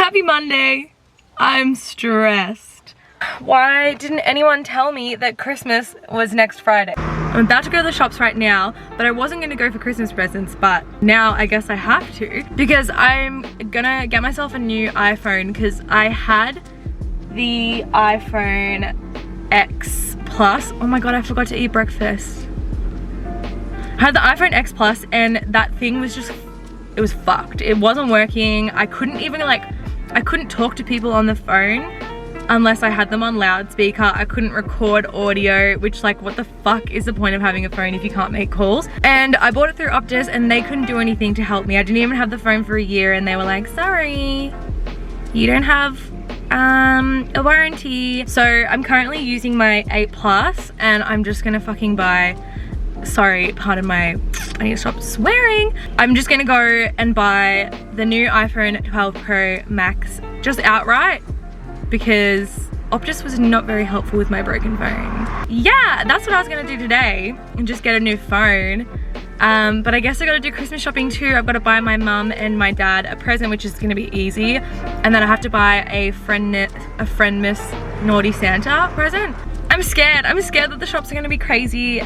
Happy Monday. I'm stressed. Why didn't anyone tell me that Christmas was next Friday? I'm about to go to the shops right now, but I wasn't gonna go for Christmas presents, but now I guess I have to because I'm gonna get myself a new iPhone because I had the iPhone X Plus. Oh my god, I forgot to eat breakfast. I had the iPhone X Plus and that thing was just, it was fucked. It wasn't working. I couldn't even I couldn't talk to people on the phone unless I had them on loudspeaker. I couldn't record audio, which like what the fuck is the point of having a phone if you can't make calls? And I bought it through Optus and they couldn't do anything to help me. I didn't even have the phone for a year and they were like, sorry, you don't have a warranty. So I'm currently using my 8 Plus and I'm just gonna fucking buy, sorry, pardon my, I need to stop swearing. I'm just gonna go and buy the new iPhone 12 Pro Max just outright because Optus was not very helpful with my broken phone. Yeah, that's what I was gonna do today and just get a new phone. But I guess I gotta do Christmas shopping too. I've gotta buy my mum and my dad a present, which is gonna be easy. And then I have to buy a Friendmas Naughty Santa present. I'm scared that the shops are gonna be crazy.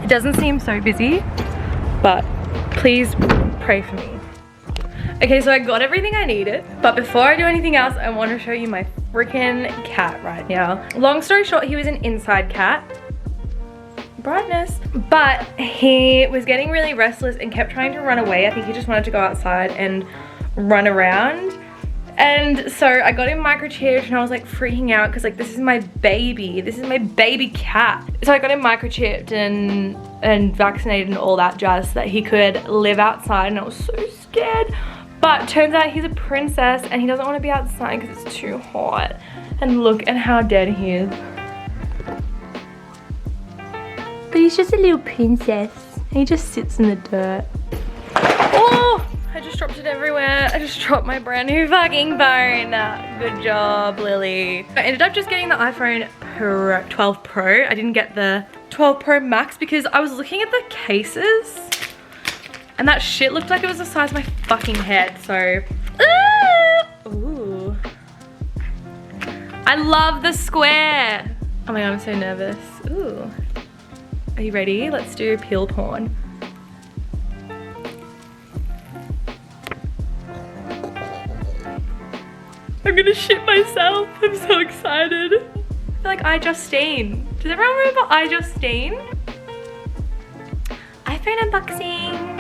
It doesn't seem so busy, but please pray for me. Okay, so I got everything I needed, but before I do anything else, I want to show you my freaking cat right now. Long story short, he was an inside cat. Brightness. But he was getting really restless and kept trying to run away. I think he just wanted to go outside and run around. And so I got him microchipped and I was like freaking out because like this is my baby cat. So I got him microchipped and vaccinated and all that jazz so that he could live outside, and I was so scared. But turns out he's a princess and he doesn't want to be outside because it's too hot. And look at how dead he is. But he's just a little princess. He just sits in the dirt. Oh! I just dropped it everywhere. I just dropped my brand new fucking phone. Good job, Lily. I ended up just getting the iPhone 12 Pro. I didn't get the 12 Pro Max because I was looking at the cases and that shit looked like it was the size of my fucking head, so. Ooh. I love the square. Oh my god, I'm so nervous. Ooh. Are you ready? Let's do peel porn. I'm gonna shit myself. I'm so excited. I feel like IJustine. Does everyone remember IJustine? iPhone unboxing.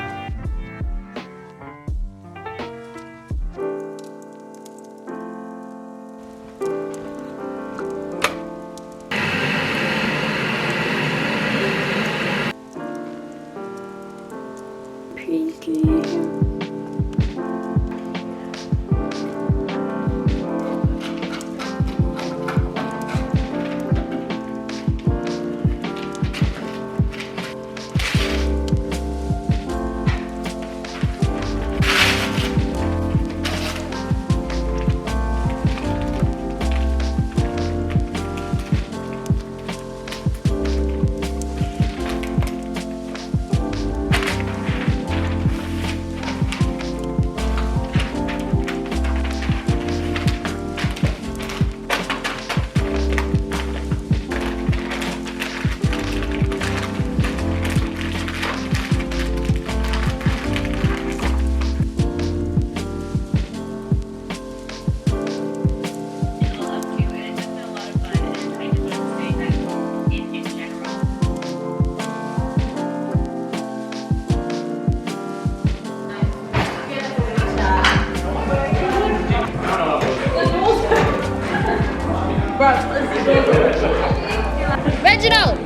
Reginald!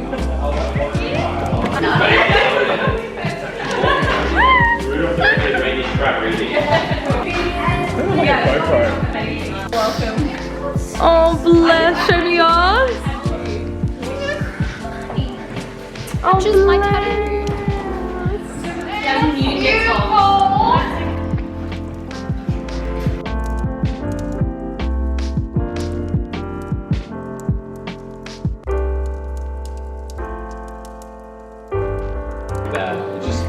Welcome. Oh, bless. Show me yours. Oh, Just my cat.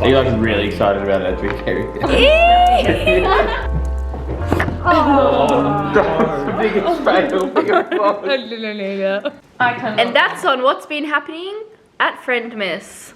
Are you like really excited about it as we carry it? Oh, biggest fail, biggest fail. And that's on what's been happening at Friendmas.